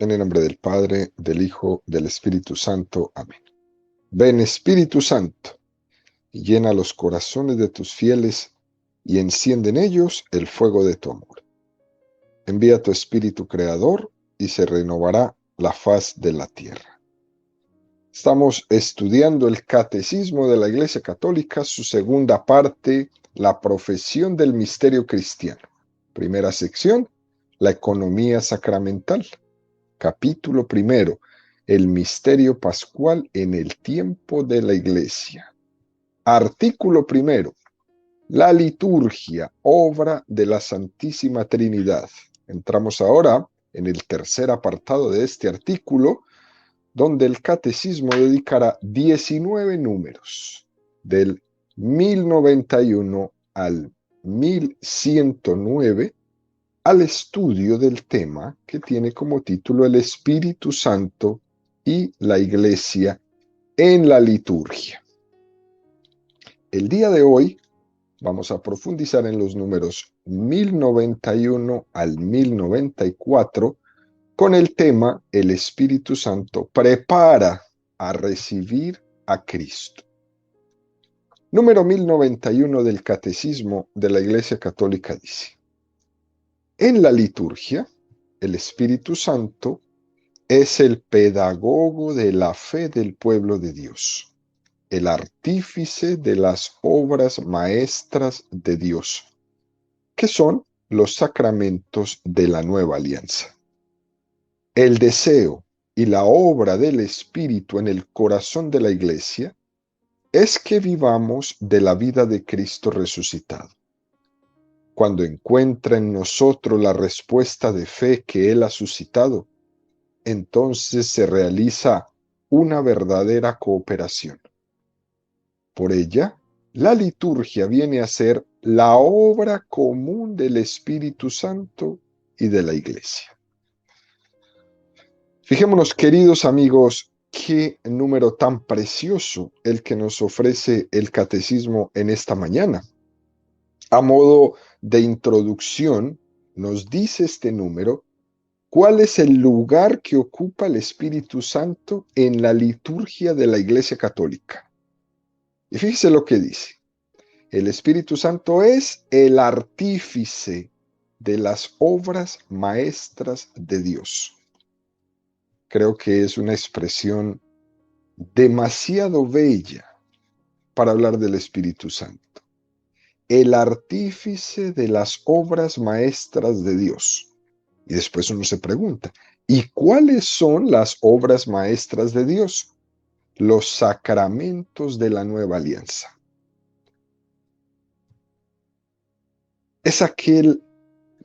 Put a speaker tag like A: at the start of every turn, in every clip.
A: En el nombre del Padre, del Hijo, del Espíritu Santo. Amén. Ven, Espíritu Santo, y llena los corazones de tus fieles y enciende en ellos el fuego de tu amor. Envía tu Espíritu Creador y se renovará la faz de la tierra. Estamos estudiando el Catecismo de la Iglesia Católica, su segunda parte, la profesión del misterio cristiano. Primera sección, la economía sacramental. Capítulo primero, el misterio pascual en el tiempo de la Iglesia. Artículo primero, la liturgia, obra de la Santísima Trinidad. Entramos ahora en el tercer apartado de este artículo, donde el Catecismo dedicará 19 números, del 1091 al 1109, al estudio del tema que tiene como título El Espíritu Santo y la Iglesia en la liturgia. El día de hoy vamos a profundizar en los números 1091 al 1094 con el tema El Espíritu Santo prepara a recibir a Cristo. Número 1091 del Catecismo de la Iglesia Católica dice: en la liturgia, el Espíritu Santo es el pedagogo de la fe del pueblo de Dios, el artífice de las obras maestras de Dios, que son los sacramentos de la nueva alianza. El deseo y la obra del Espíritu en el corazón de la Iglesia es que vivamos de la vida de Cristo resucitado. Cuando encuentra en nosotros la respuesta de fe que Él ha suscitado, entonces se realiza una verdadera cooperación. Por ella, la liturgia viene a ser la obra común del Espíritu Santo y de la Iglesia. Fijémonos, queridos amigos, qué número tan precioso el que nos ofrece el Catecismo en esta mañana. A modo de introducción, nos dice este número cuál es el lugar que ocupa el Espíritu Santo en la liturgia de la Iglesia Católica. Y fíjese lo que dice. El Espíritu Santo es el artífice de las obras maestras de Dios. Creo que es una expresión demasiado bella para hablar del Espíritu Santo. El artífice de las obras maestras de Dios. Y después uno se pregunta, ¿y cuáles son las obras maestras de Dios? Los sacramentos de la nueva alianza. Es aquel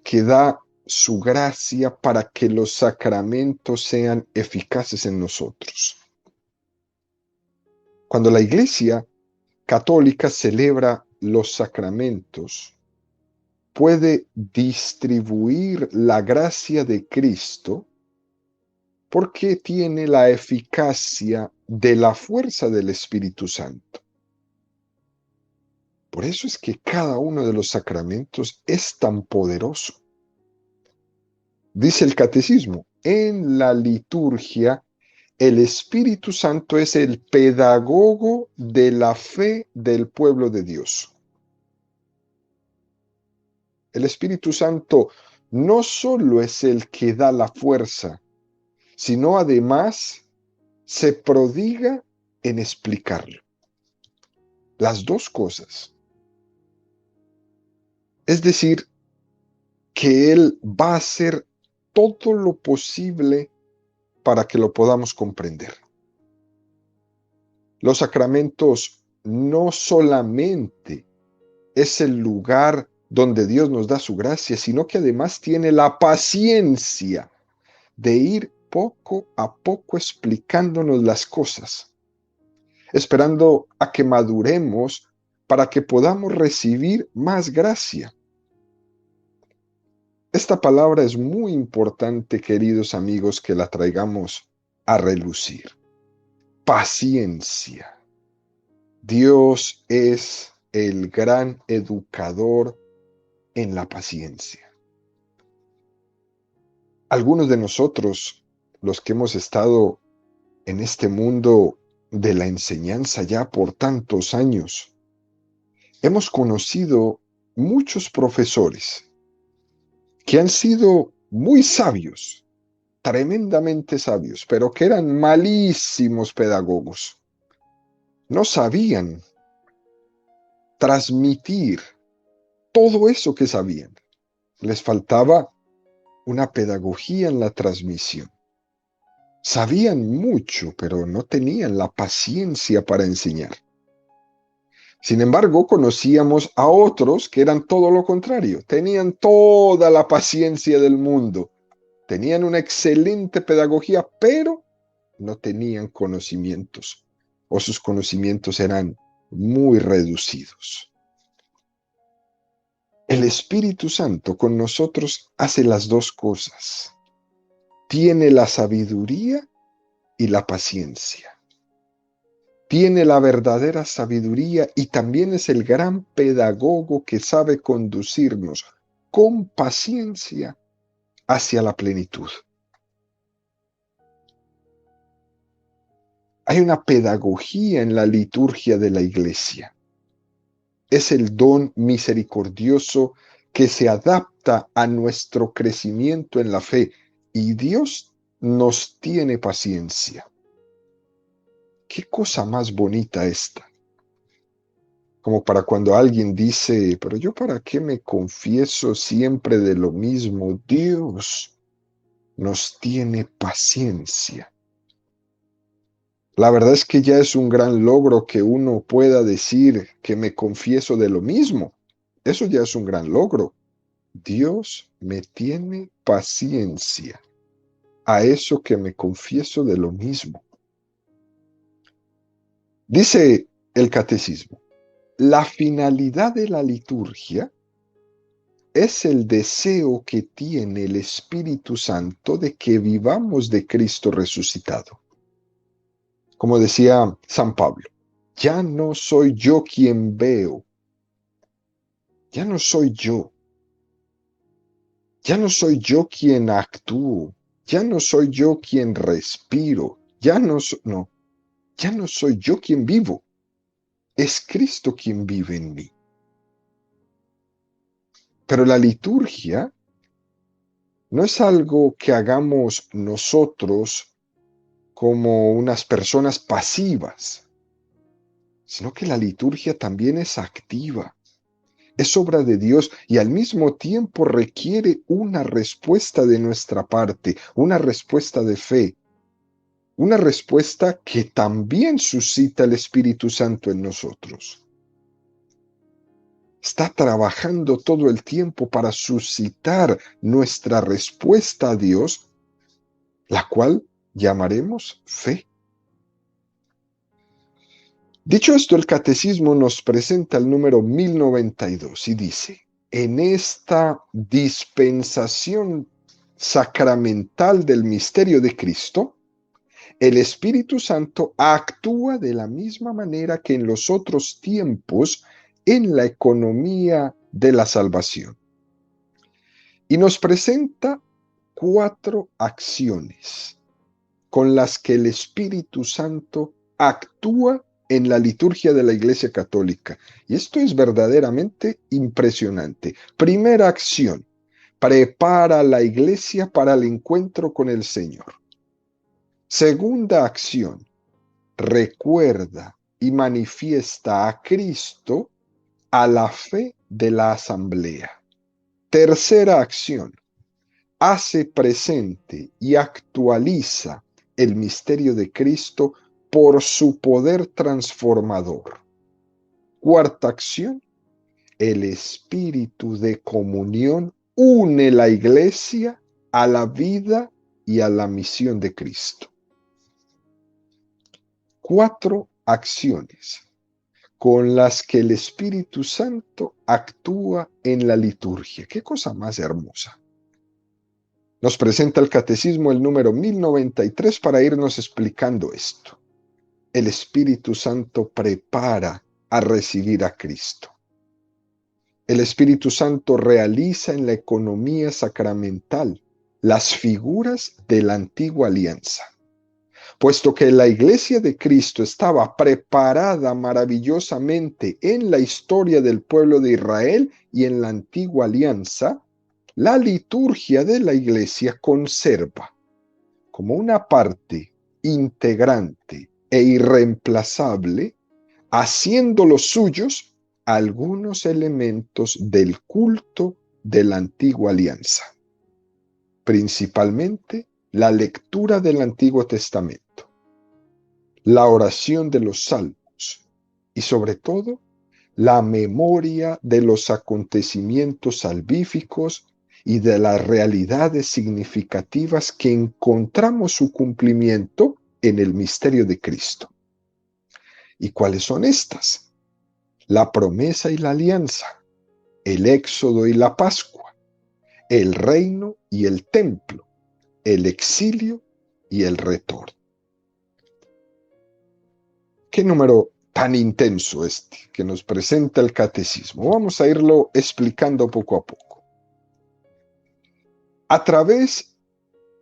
A: que da su gracia para que los sacramentos sean eficaces en nosotros. Cuando la Iglesia Católica celebra los sacramentos, puede distribuir la gracia de Cristo porque tiene la eficacia de la fuerza del Espíritu Santo. Por eso es que cada uno de los sacramentos es tan poderoso. Dice el Catecismo, en la liturgia, el Espíritu Santo es el pedagogo de la fe del pueblo de Dios. El Espíritu Santo no solo es el que da la fuerza, sino además se prodiga en explicarlo. Las dos cosas. Es decir, que Él va a hacer todo lo posible para que lo podamos comprender. Los sacramentos no solamente es el lugar donde Dios nos da su gracia, sino que además tiene la paciencia de ir poco a poco explicándonos las cosas, esperando a que maduremos para que podamos recibir más gracia. Esta palabra es muy importante, queridos amigos, que la traigamos a relucir. Paciencia. Dios es el gran educador en la paciencia. Algunos de nosotros los que hemos estado en este mundo de la enseñanza ya por tantos años, hemos conocido muchos profesores que han sido muy sabios, tremendamente sabios, pero que eran malísimos pedagogos. No sabían transmitir todo eso que sabían. Les faltaba una pedagogía en la transmisión. Sabían mucho, pero no tenían la paciencia para enseñar. Sin embargo, conocíamos a otros que eran todo lo contrario. Tenían toda la paciencia del mundo. Tenían una excelente pedagogía, pero no tenían conocimientos, o sus conocimientos eran muy reducidos. El Espíritu Santo con nosotros hace las dos cosas. Tiene la sabiduría y la paciencia. Tiene la verdadera sabiduría y también es el gran pedagogo que sabe conducirnos con paciencia hacia la plenitud. Hay una pedagogía en la liturgia de la Iglesia. Es el don misericordioso que se adapta a nuestro crecimiento en la fe y Dios nos tiene paciencia. Qué cosa más bonita esta. Como para cuando alguien dice, pero yo para qué me confieso siempre de lo mismo. Dios nos tiene paciencia. La verdad es que ya es un gran logro que uno pueda decir que me confieso de lo mismo. Eso ya es un gran logro. Dios me tiene paciencia a eso que me confieso de lo mismo. Dice el catecismo, la finalidad de la liturgia es el deseo que tiene el Espíritu Santo de que vivamos de Cristo resucitado. Como decía San Pablo, ya no soy yo quien veo, ya no soy yo, ya no soy yo quien actúo, ya no soy yo quien respiro, ya no soy yo quien vivo, es Cristo quien vive en mí. Pero la liturgia no es algo que hagamos nosotros como unas personas pasivas, sino que la liturgia también es activa, es obra de Dios y al mismo tiempo requiere una respuesta de nuestra parte, una respuesta de fe, una respuesta que también suscita el Espíritu Santo en nosotros. Está trabajando todo el tiempo para suscitar nuestra respuesta a Dios, la cual llamaremos fe. Dicho esto, el Catecismo nos presenta el número 1092 y dice, en esta dispensación sacramental del misterio de Cristo, el Espíritu Santo actúa de la misma manera que en los otros tiempos en la economía de la salvación. Y nos presenta 4 acciones con las que el Espíritu Santo actúa en la liturgia de la Iglesia Católica. Y esto es verdaderamente impresionante. Primera acción, prepara a la Iglesia para el encuentro con el Señor. Segunda acción, recuerda y manifiesta a Cristo a la fe de la asamblea. Tercera acción, hace presente y actualiza el misterio de Cristo por su poder transformador. Cuarta acción, el espíritu de comunión une la Iglesia a la vida y a la misión de Cristo. 4 acciones con las que el Espíritu Santo actúa en la liturgia. ¡Qué cosa más hermosa! Nos presenta el Catecismo el número 1093 para irnos explicando esto. El Espíritu Santo prepara a recibir a Cristo. El Espíritu Santo realiza en la economía sacramental las figuras de la antigua alianza. Puesto que la iglesia de Cristo estaba preparada maravillosamente en la historia del pueblo de Israel y en la antigua alianza, la liturgia de la iglesia conserva como una parte integrante e irreemplazable, haciendo los suyos algunos elementos del culto de la antigua alianza, principalmente la lectura del Antiguo Testamento, la oración de los salmos y sobre todo la memoria de los acontecimientos salvíficos y de las realidades significativas que encontramos su cumplimiento en el misterio de Cristo. ¿Y cuáles son estas? La promesa y la alianza, el éxodo y la Pascua, el reino y el templo, el exilio y el retorno. ¿Qué número tan intenso este que nos presenta el catecismo? Vamos a irlo explicando poco a poco. A través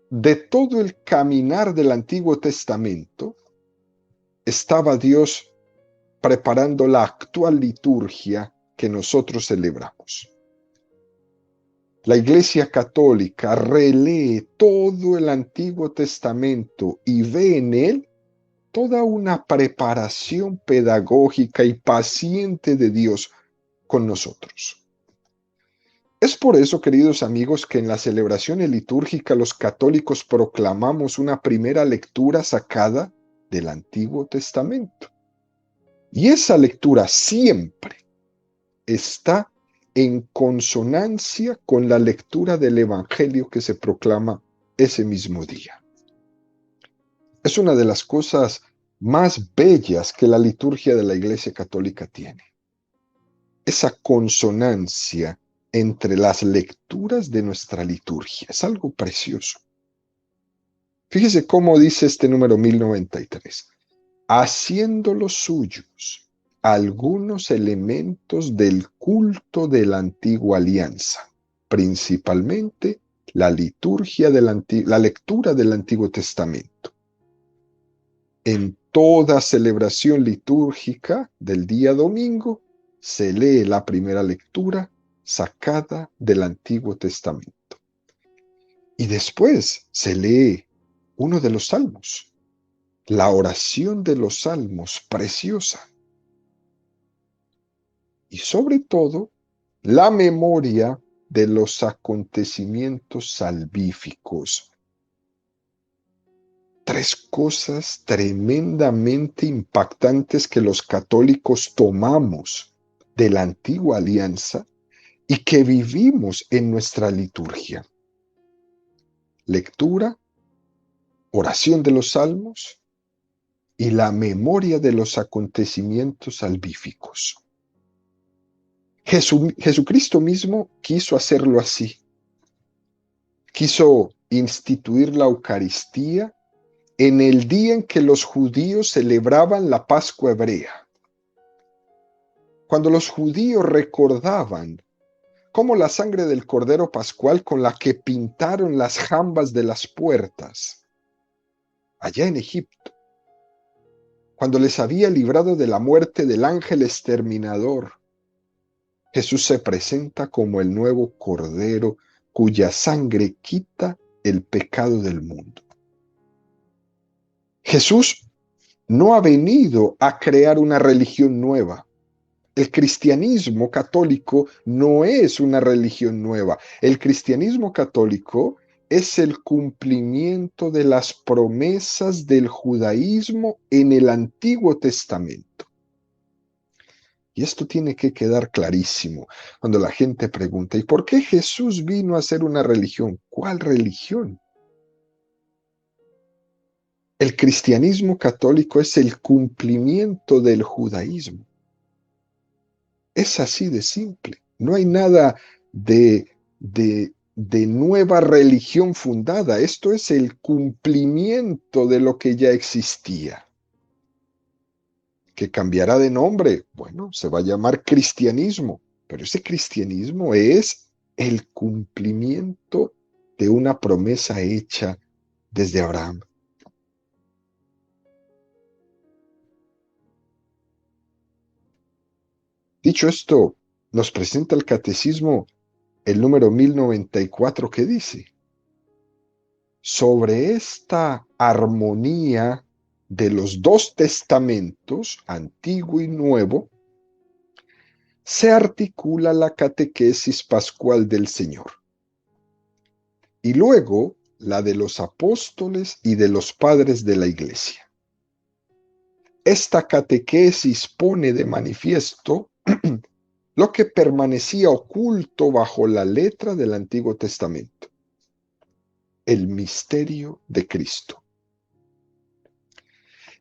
A: de todo el caminar del Antiguo Testamento, estaba Dios preparando la actual liturgia que nosotros celebramos. La Iglesia Católica relee todo el Antiguo Testamento y ve en él toda una preparación pedagógica y paciente de Dios con nosotros. Es por eso, queridos amigos, que en las celebraciones litúrgicas los católicos proclamamos una primera lectura sacada del Antiguo Testamento. Y esa lectura siempre está en consonancia con la lectura del Evangelio que se proclama ese mismo día. Es una de las cosas más bellas que la liturgia de la Iglesia Católica tiene. Esa consonancia entre las lecturas de nuestra liturgia. Es algo precioso. Fíjese cómo dice este número 1093. Haciendo los suyos algunos elementos del culto de la antigua alianza, principalmente la liturgia la lectura del Antiguo Testamento. En toda celebración litúrgica del día domingo se lee la primera lectura sacada del Antiguo Testamento. Y después se lee uno de los salmos, la oración de los salmos, preciosa. Y sobre todo, la memoria de los acontecimientos salvíficos. Tres cosas tremendamente impactantes que los católicos tomamos de la antigua alianza y que vivimos en nuestra liturgia. Lectura, oración de los salmos y la memoria de los acontecimientos salvíficos. Jesucristo mismo quiso hacerlo así. Quiso instituir la Eucaristía en el día en que los judíos celebraban la Pascua hebrea. Cuando los judíos recordaban cómo la sangre del Cordero Pascual con la que pintaron las jambas de las puertas, allá en Egipto, cuando les había librado de la muerte del ángel exterminador, Jesús se presenta como el nuevo Cordero cuya sangre quita el pecado del mundo. Jesús no ha venido a crear una religión nueva. El cristianismo católico no es una religión nueva. El cristianismo católico es el cumplimiento de las promesas del judaísmo en el Antiguo Testamento. Y esto tiene que quedar clarísimo cuando la gente pregunta, ¿y por qué Jesús vino a ser una religión? ¿Cuál religión? El cristianismo católico es el cumplimiento del judaísmo. Es así de simple. No hay nada de nueva religión fundada. Esto es el cumplimiento de lo que ya existía. ¿Que cambiará de nombre? Bueno, se va a llamar cristianismo, pero ese cristianismo es el cumplimiento de una promesa hecha desde Abraham. Dicho esto, nos presenta el Catecismo el número 1094 que dice: sobre esta armonía de los dos testamentos, Antiguo y Nuevo, se articula la catequesis pascual del Señor, y luego la de los apóstoles y de los padres de la Iglesia. Esta catequesis pone de manifiesto lo que permanecía oculto bajo la letra del Antiguo Testamento: el misterio de Cristo.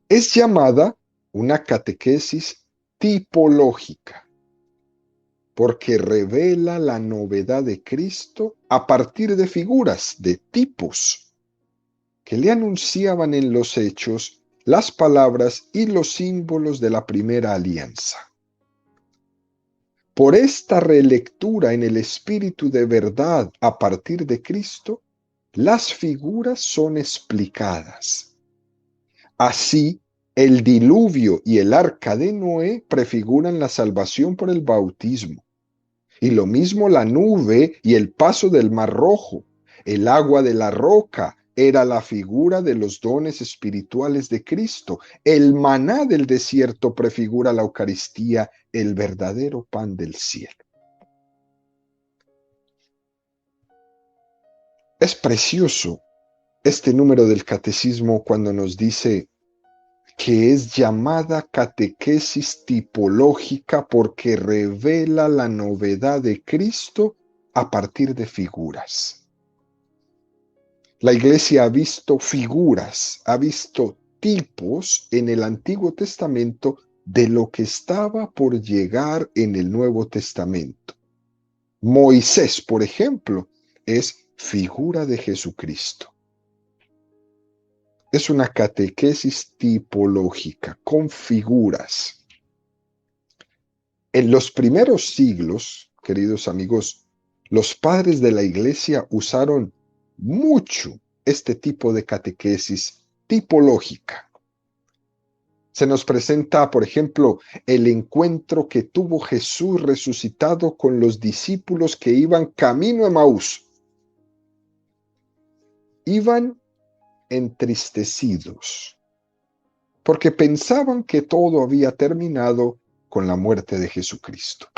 A: Es llamada una catequesis tipológica, porque revela la novedad de Cristo a partir de figuras, de tipos, que le anunciaban en los hechos las palabras y los símbolos de la primera alianza. Por esta relectura en el espíritu de verdad a partir de Cristo, las figuras son explicadas. Así, el diluvio y el arca de Noé prefiguran la salvación por el bautismo. Y lo mismo la nube y el paso del Mar Rojo. El agua de la roca era la figura de los dones espirituales de Cristo. El maná del desierto prefigura la Eucaristía, el verdadero pan del cielo. Es precioso este número del Catecismo cuando nos dice que es llamada catequesis tipológica porque revela la novedad de Cristo a partir de figuras. La Iglesia ha visto figuras, ha visto tipos en el Antiguo Testamento de lo que estaba por llegar en el Nuevo Testamento. Moisés, por ejemplo, es figura de Jesucristo. Es una catequesis tipológica, con figuras. En los primeros siglos, queridos amigos, los padres de la Iglesia usaron mucho este tipo de catequesis tipológica. Se nos presenta, por ejemplo, el encuentro que tuvo Jesús resucitado con los discípulos que iban camino a Emaús. Iban entristecidos, porque pensaban que todo había terminado con la muerte de Jesucristo.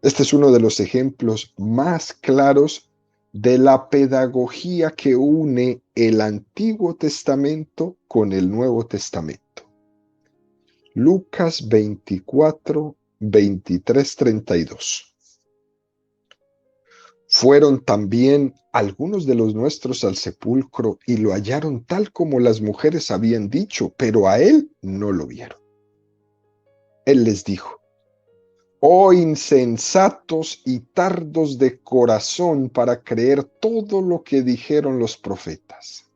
A: Este es uno de los ejemplos más claros de la pedagogía que une el Antiguo Testamento con el Nuevo Testamento. Lucas 24, 23, 32. Fueron también algunos de los nuestros al sepulcro y lo hallaron tal como las mujeres habían dicho, pero a él no lo vieron. Él les dijo: oh insensatos y tardos de corazón para creer todo lo que dijeron los profetas.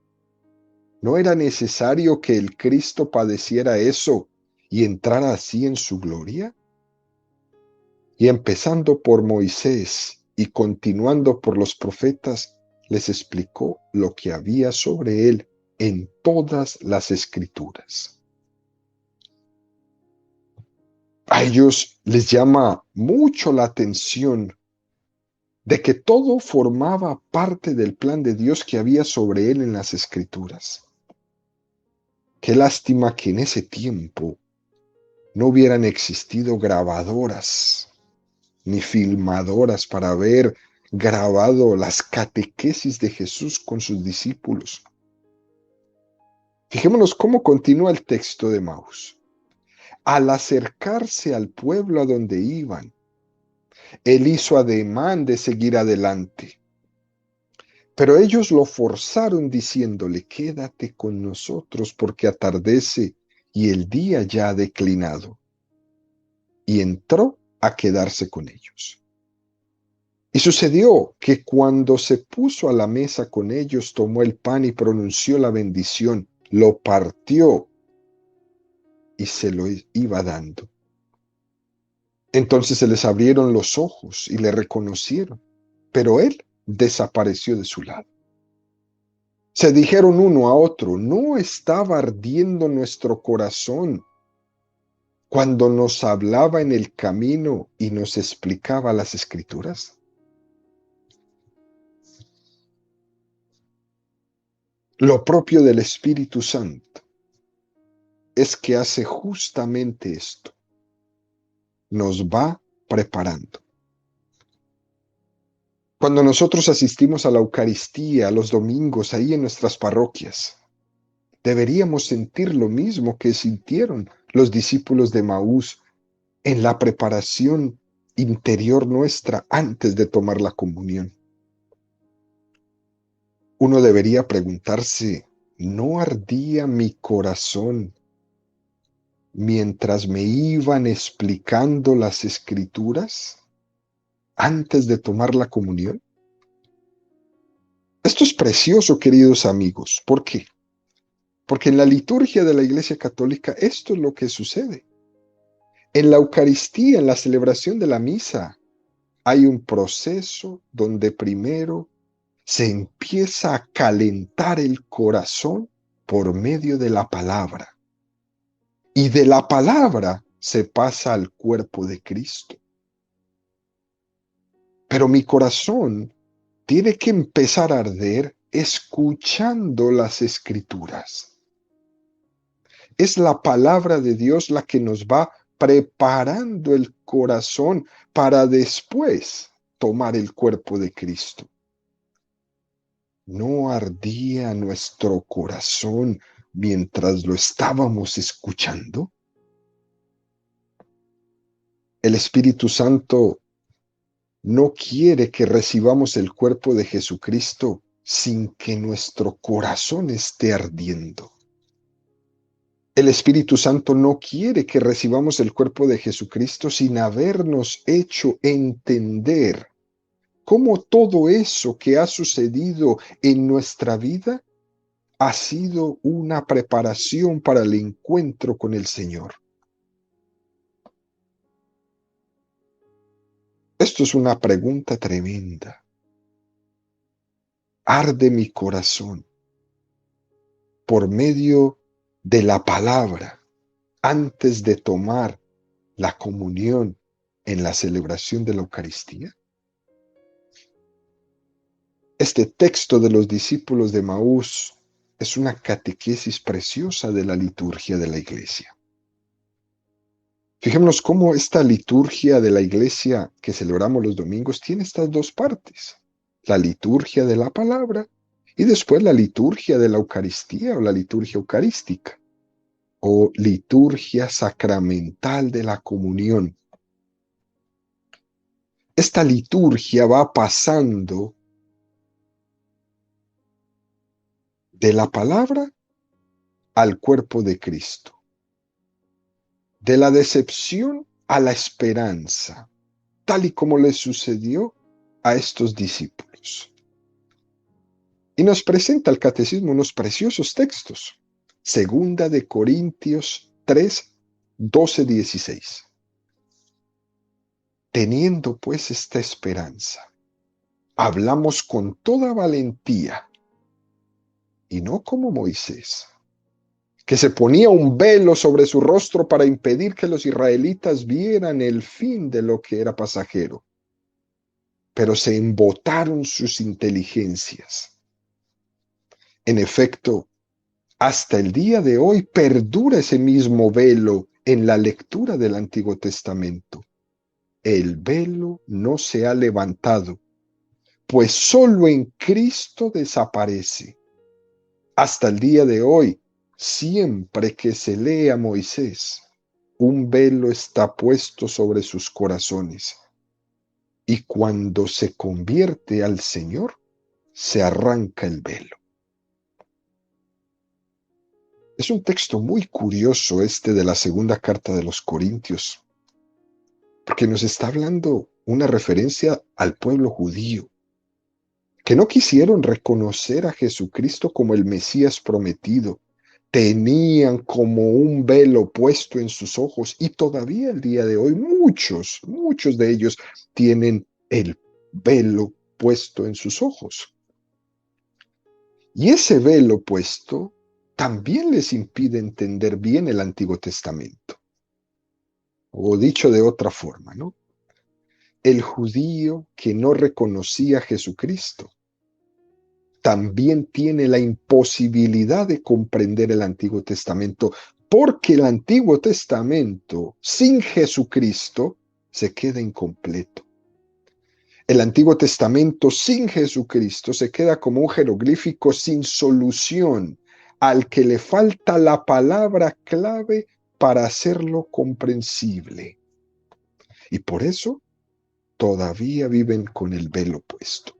A: ¿No era necesario que el Cristo padeciera eso y entrara así en su gloria? Y empezando por Moisés y continuando por los profetas, les explicó lo que había sobre él en todas las Escrituras. A ellos les llama mucho la atención de que todo formaba parte del plan de Dios que había sobre él en las Escrituras. Qué lástima que en ese tiempo no hubieran existido grabadoras ni filmadoras para haber grabado las catequesis de Jesús con sus discípulos. Fijémonos cómo continúa el texto de Emaús. Al acercarse al pueblo a donde iban, él hizo ademán de seguir adelante. Pero ellos lo forzaron diciéndole: quédate con nosotros porque atardece y el día ya ha declinado. Y entró a quedarse con ellos. Y sucedió que cuando se puso a la mesa con ellos, tomó el pan y pronunció la bendición, lo partió y se lo iba dando. Entonces se les abrieron los ojos y le reconocieron, pero él desapareció de su lado. Se dijeron uno a otro, ¿no estaba ardiendo nuestro corazón cuando nos hablaba en el camino y nos explicaba las Escrituras? Lo propio del Espíritu Santo es que hace justamente esto. Nos va preparando. Cuando nosotros asistimos a la Eucaristía los domingos ahí en nuestras parroquias, deberíamos sentir lo mismo que sintieron los discípulos de Maús en la preparación interior nuestra antes de tomar la comunión. Uno debería preguntarse, ¿no ardía mi corazón mientras me iban explicando las Escrituras antes de tomar la comunión? Esto es precioso, queridos amigos. ¿Por qué? Porque en la liturgia de la Iglesia Católica esto es lo que sucede. En la Eucaristía, en la celebración de la misa, hay un proceso donde primero se empieza a calentar el corazón por medio de la palabra. Y de la palabra se pasa al cuerpo de Cristo. Pero mi corazón tiene que empezar a arder escuchando las Escrituras. Es la palabra de Dios la que nos va preparando el corazón para después tomar el cuerpo de Cristo. ¿No ardía nuestro corazón mientras lo estábamos escuchando? El Espíritu Santo no quiere que recibamos el cuerpo de Jesucristo sin que nuestro corazón esté ardiendo. El Espíritu Santo no quiere que recibamos el cuerpo de Jesucristo sin habernos hecho entender cómo todo eso que ha sucedido en nuestra vida ha sido una preparación para el encuentro con el Señor. Esto es una pregunta tremenda. Arde mi corazón por medio de la palabra antes de tomar la comunión en la celebración de la Eucaristía. Este texto de los discípulos de Maús es una catequesis preciosa de la liturgia de la Iglesia. Fijémonos cómo esta liturgia de la Iglesia que celebramos los domingos tiene estas dos partes: la liturgia de la palabra y después la liturgia de la Eucaristía o la liturgia eucarística o liturgia sacramental de la comunión. Esta liturgia va pasando de la palabra al cuerpo de Cristo, de la decepción a la esperanza, tal y como le sucedió a estos discípulos. Y nos presenta el catecismo unos preciosos textos. Segunda de Corintios 3, 12, 16. Teniendo pues esta esperanza, hablamos con toda valentía, y no como Moisés, que se ponía un velo sobre su rostro para impedir que los israelitas vieran el fin de lo que era pasajero. Pero se embotaron sus inteligencias. En efecto, hasta el día de hoy perdura ese mismo velo en la lectura del Antiguo Testamento. El velo no se ha levantado, pues solo en Cristo desaparece. Hasta el día de hoy, siempre que se lee a Moisés, un velo está puesto sobre sus corazones. Y cuando se convierte al Señor, se arranca el velo. Es un texto muy curioso este de la segunda carta de los Corintios, porque nos está hablando una referencia al pueblo judío, que no quisieron reconocer a Jesucristo como el Mesías prometido. Tenían como un velo puesto en sus ojos y todavía el día de hoy muchos de ellos tienen el velo puesto en sus ojos. Y ese velo puesto también les impide entender bien el Antiguo Testamento. O dicho de otra forma, ¿no? El judío que no reconocía a Jesucristo también tiene la imposibilidad de comprender el Antiguo Testamento, porque el Antiguo Testamento sin Jesucristo se queda incompleto. El Antiguo Testamento sin Jesucristo se queda como un jeroglífico sin solución, al que le falta la palabra clave para hacerlo comprensible. Y por eso todavía viven con el velo puesto.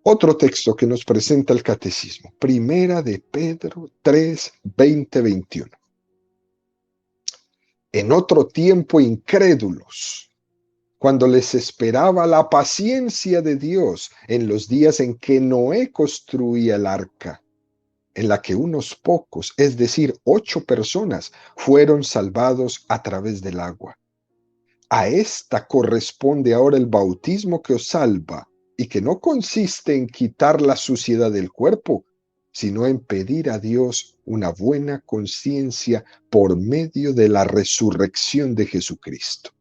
A: Otro texto que nos presenta el Catecismo, Primera de Pedro 3, 20, 21. En otro tiempo incrédulos, cuando les esperaba la paciencia de Dios en los días en que Noé construía el arca, en la que unos pocos, es decir, 8 personas, fueron salvados a través del agua. A esta corresponde ahora el bautismo que os salva, y que no consiste en quitar la suciedad del cuerpo, sino en pedir a Dios una buena conciencia por medio de la resurrección de Jesucristo.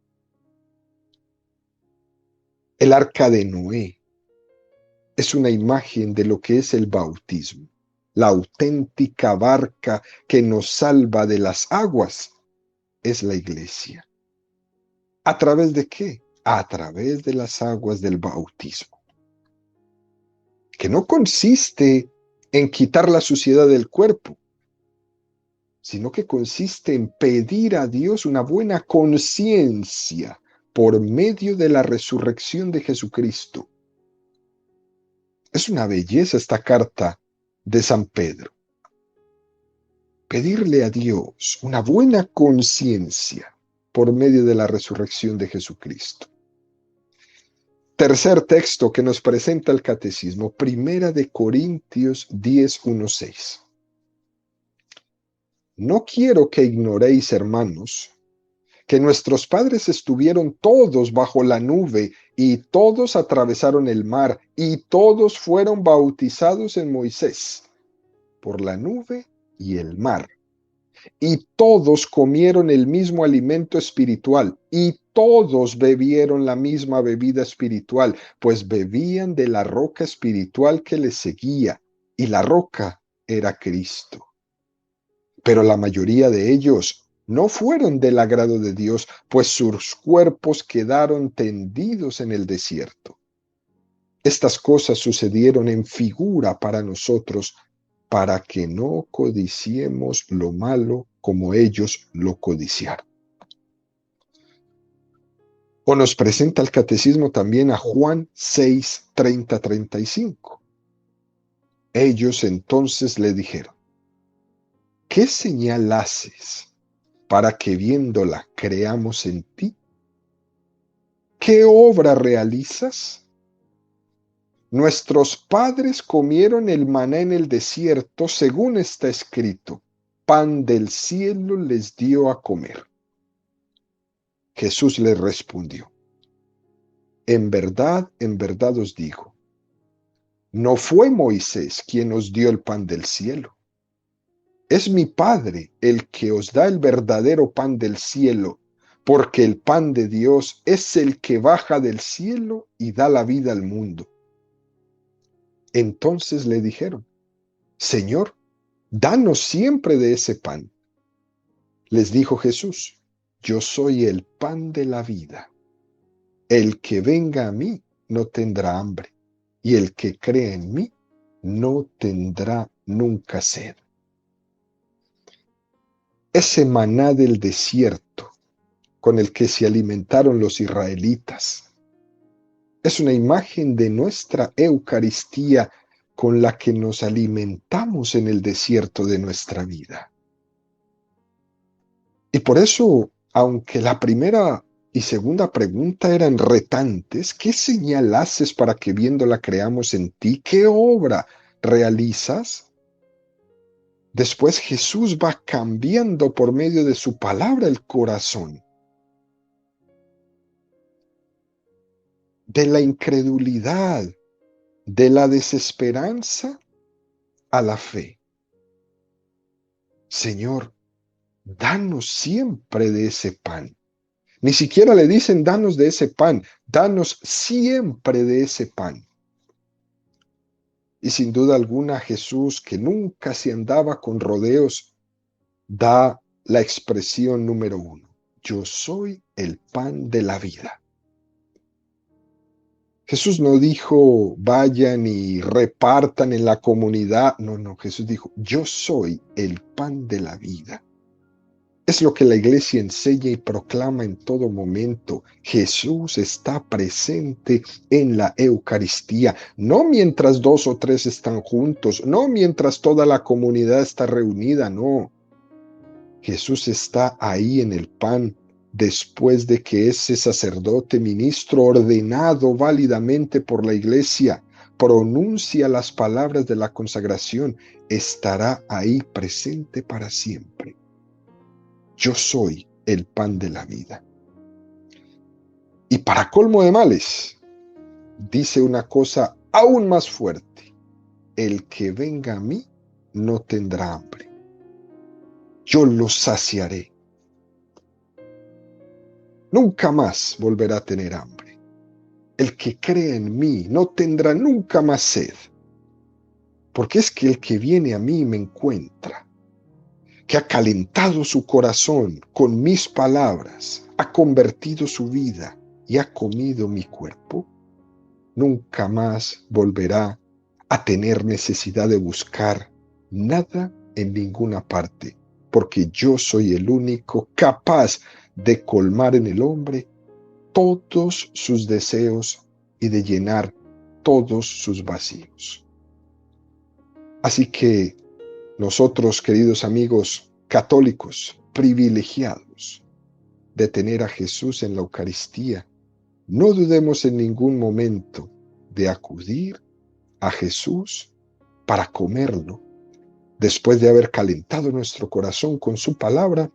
A: El arca de Noé es una imagen de lo que es el bautismo, la auténtica barca que nos salva de las aguas es la iglesia. ¿A través de qué? A través de las aguas del bautismo, que no consiste en quitar la suciedad del cuerpo, sino que consiste en pedir a Dios una buena conciencia por medio de la resurrección de Jesucristo. Es una belleza esta carta de San Pedro. Pedirle a Dios una buena conciencia por medio de la resurrección de Jesucristo. Tercer texto que nos presenta el Catecismo, Primera de Corintios 10, 1, 6. No quiero que ignoréis, hermanos, que nuestros padres estuvieron todos bajo la nube y todos atravesaron el mar y todos fueron bautizados en Moisés por la nube y el mar. Y todos comieron el mismo alimento espiritual y todos bebieron la misma bebida espiritual, pues bebían de la roca espiritual que les seguía, y la roca era Cristo. Pero la mayoría de ellos no fueron del agrado de Dios, pues sus cuerpos quedaron tendidos en el desierto. Estas cosas sucedieron en figura para nosotros, para que no codiciemos lo malo como ellos lo codiciaron. O nos presenta el Catecismo también a Juan 6, 30, 35. Ellos entonces le dijeron: ¿qué señal haces para que viéndola creamos en ti? ¿Qué obra realizas? Nuestros padres comieron el maná en el desierto, según está escrito: pan del cielo les dio a comer. Jesús les respondió: en verdad os digo, no fue Moisés quien os dio el pan del cielo. Es mi Padre el que os da el verdadero pan del cielo, porque el pan de Dios es el que baja del cielo y da la vida al mundo. Entonces le dijeron: Señor, danos siempre de ese pan. Les dijo Jesús: yo soy el pan de la vida. El que venga a mí no tendrá hambre, y el que cree en mí no tendrá nunca sed. Ese maná del desierto con el que se alimentaron los israelitas es una imagen de nuestra Eucaristía con la que nos alimentamos en el desierto de nuestra vida. Y por eso, aunque la primera y segunda pregunta eran retantes, ¿qué señal haces para que viéndola creamos en ti? ¿Qué obra realizas? Después Jesús va cambiando por medio de su palabra el corazón. de la incredulidad, de la desesperanza a la fe. Señor, danos siempre de ese pan. Ni siquiera le dicen danos de ese pan, danos siempre de ese pan. Y sin duda alguna Jesús, que nunca se andaba con rodeos, da la expresión número 1. Yo soy el pan de la vida. Jesús no dijo, vayan y repartan en la comunidad. No, Jesús dijo, yo soy el pan de la vida. Es lo que la iglesia enseña y proclama en todo momento. Jesús está presente en la Eucaristía, no mientras 2 o 3 están juntos, no mientras toda la comunidad está reunida, no. Jesús está ahí en el pan después de que ese sacerdote ministro ordenado válidamente por la iglesia pronuncia las palabras de la consagración, estará ahí presente para siempre. Yo soy el pan de la vida. Y para colmo de males, dice una cosa aún más fuerte. El que venga a mí no tendrá hambre. Yo lo saciaré. Nunca más volverá a tener hambre. El que cree en mí no tendrá nunca más sed. Porque es que el que viene a mí me encuentra, que ha calentado su corazón con mis palabras, ha convertido su vida y ha comido mi cuerpo, nunca más volverá a tener necesidad de buscar nada en ninguna parte, porque yo soy el único capaz de colmar en el hombre todos sus deseos y de llenar todos sus vacíos. Así que nosotros, queridos amigos católicos, privilegiados de tener a Jesús en la Eucaristía, no dudemos en ningún momento de acudir a Jesús para comerlo, después de haber calentado nuestro corazón con su palabra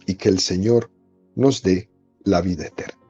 A: y que el Señor nos dé la vida eterna.